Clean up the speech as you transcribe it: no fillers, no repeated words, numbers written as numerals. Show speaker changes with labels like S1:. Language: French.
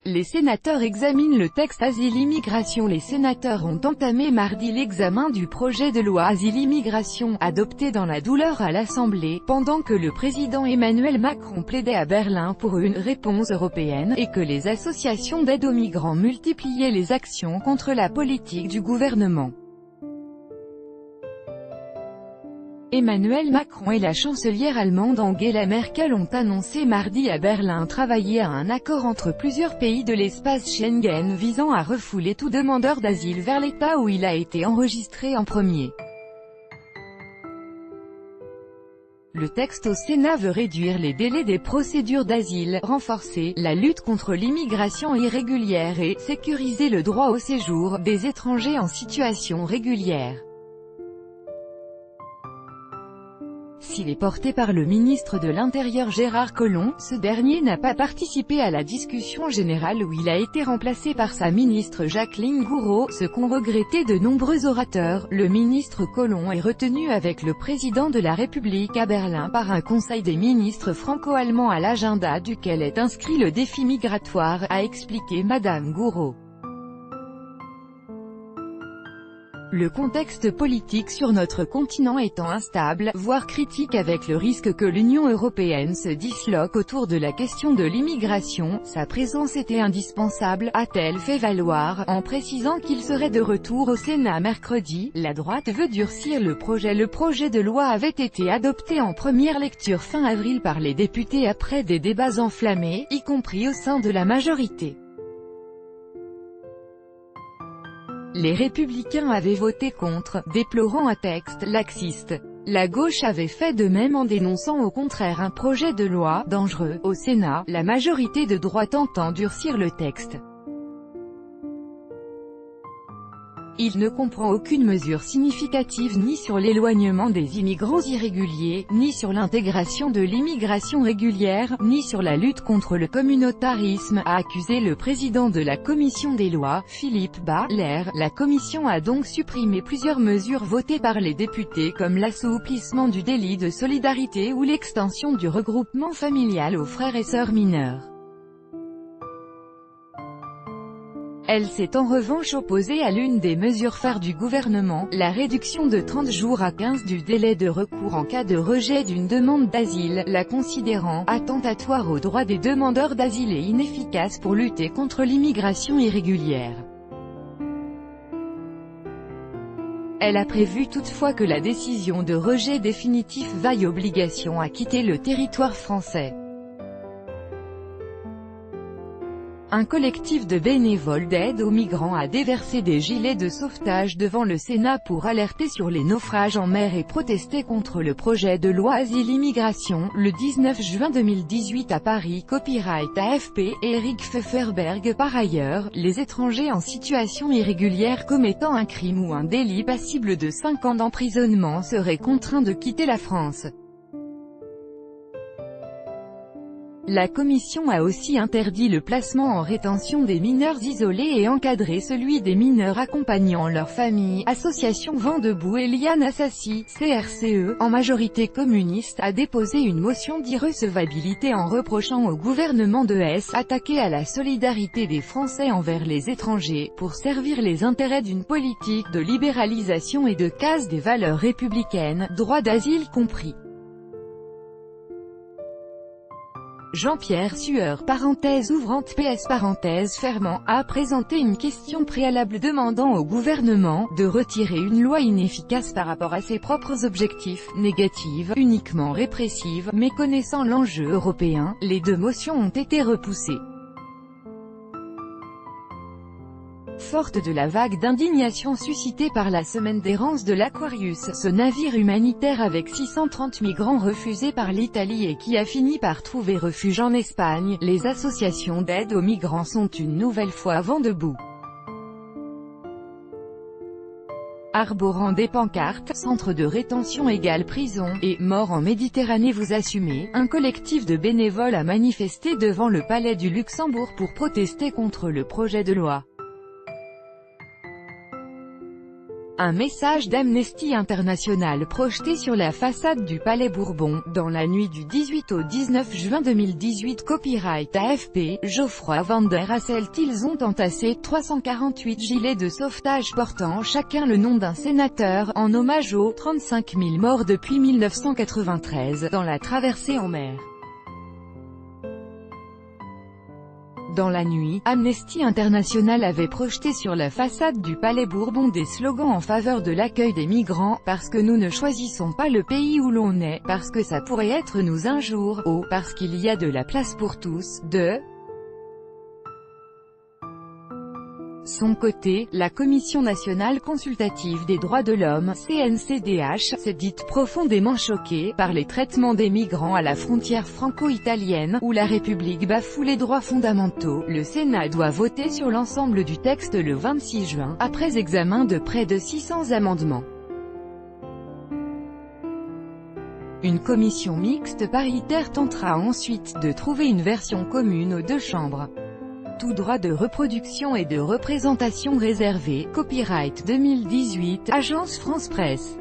S1: Les sénateurs examinent le texte Asile-Immigration. Les sénateurs ont entamé mardi l'examen du projet de loi Asile-Immigration, adopté dans la douleur à l'Assemblée, pendant que le président Emmanuel Macron plaidait à Berlin pour une réponse européenne, et que les associations d'aide aux migrants multipliaient les actions contre la politique du gouvernement. Emmanuel Macron et la chancelière allemande Angela Merkel ont annoncé mardi à Berlin travailler à un accord entre plusieurs pays de l'espace Schengen visant à refouler tout demandeur d'asile vers l'État où il a été enregistré en premier. Le texte au Sénat veut réduire les délais des procédures d'asile, renforcer la lutte contre l'immigration irrégulière et sécuriser le droit au séjour des étrangers en situation régulière. S'il est porté par le ministre de l'Intérieur Gérard Collomb, ce dernier n'a pas participé à la discussion générale où il a été remplacé par sa ministre Jacqueline Gourault, ce qu'ont regretté de nombreux orateurs. Le ministre Collomb est retenu avec le président de la République à Berlin par un conseil des ministres franco-allemand à l'agenda duquel est inscrit le défi migratoire, a expliqué Madame Gourault. Le contexte politique sur notre continent étant instable, voire critique avec le risque que l'Union européenne se disloque autour de la question de l'immigration, sa présence était indispensable, a-t-elle fait valoir, en précisant qu'il serait de retour au Sénat mercredi. La droite veut durcir le projet. Le projet de loi avait été adopté en première lecture fin avril par les députés après des débats enflammés, y compris au sein de la majorité. Les Républicains avaient voté contre, déplorant un texte laxiste. La gauche avait fait de même en dénonçant au contraire un projet de loi dangereux. Au Sénat, la majorité de droite entend durcir le texte. Il ne comprend aucune mesure significative ni sur l'éloignement des immigrants irréguliers, ni sur l'intégration de l'immigration régulière, ni sur la lutte contre le communautarisme, a accusé le président de la commission des lois, Philippe Bas. La commission a donc supprimé plusieurs mesures votées par les députés comme l'assouplissement du délit de solidarité ou l'extension du regroupement familial aux frères et sœurs mineurs. Elle s'est en revanche opposée à l'une des mesures phares du gouvernement, la réduction de 30 jours à 15 du délai de recours en cas de rejet d'une demande d'asile, la considérant attentatoire aux droits des demandeurs d'asile et inefficace pour lutter contre l'immigration irrégulière. Elle a prévu toutefois que la décision de rejet définitif vaille obligation à quitter le territoire français. Un collectif de bénévoles d'aide aux migrants a déversé des gilets de sauvetage devant le Sénat pour alerter sur les naufrages en mer et protester contre le projet de loi Asile-Immigration. Le 19 juin 2018 à Paris, Copyright AFP, Eric Pfefferberg. Par ailleurs, les étrangers en situation irrégulière commettant un crime ou un délit passible de 5 ans d'emprisonnement seraient contraints de quitter la France. La commission a aussi interdit le placement en rétention des mineurs isolés et encadré celui des mineurs accompagnant leur famille. Association Vent debout. Eliane Assassi, CRCE, en majorité communiste, a déposé une motion d'irrecevabilité en reprochant au gouvernement de s'attaquer à la solidarité des Français envers les étrangers, pour servir les intérêts d'une politique de libéralisation et de casse des valeurs républicaines, droit d'asile compris. Jean-Pierre Sueur, parenthèse ouvrante PS parenthèse fermant, a présenté une question préalable demandant au gouvernement de retirer une loi inefficace par rapport à ses propres objectifs, négative, uniquement répressive, méconnaissant l'enjeu européen. Les deux motions ont été repoussées. Forte de la vague d'indignation suscitée par la semaine d'errance de l'Aquarius, ce navire humanitaire avec 630 migrants refusés par l'Italie et qui a fini par trouver refuge en Espagne, les associations d'aide aux migrants sont une nouvelle fois vent debout. Arborant des pancartes, centre de rétention égale prison, et mort en Méditerranée vous assumez, un collectif de bénévoles a manifesté devant le Palais du Luxembourg pour protester contre le projet de loi. Un message d'Amnesty International projeté sur la façade du Palais Bourbon, dans la nuit du 18 au 19 juin 2018. Copyright AFP, Geoffroy Van der Hasselt. Ils ont entassé 348 gilets de sauvetage portant chacun le nom d'un sénateur, en hommage aux 35 000 morts depuis 1993, dans la traversée en mer. Dans la nuit, Amnesty International avait projeté sur la façade du Palais Bourbon des slogans en faveur de l'accueil des migrants, parce que nous ne choisissons pas le pays où l'on est, parce que ça pourrait être nous un jour, ou parce qu'il y a de la place pour tous. De son côté, la Commission nationale consultative des droits de l'homme, CNCDH, s'est dite profondément choquée par les traitements des migrants à la frontière franco-italienne, où la République bafoue les droits fondamentaux. Le Sénat doit voter sur l'ensemble du texte le 26 juin, après examen de près de 600 amendements. Une commission mixte paritaire tentera ensuite de trouver une version commune aux deux chambres. Tout droit de reproduction et de représentation réservé. Copyright 2018, Agence France Presse.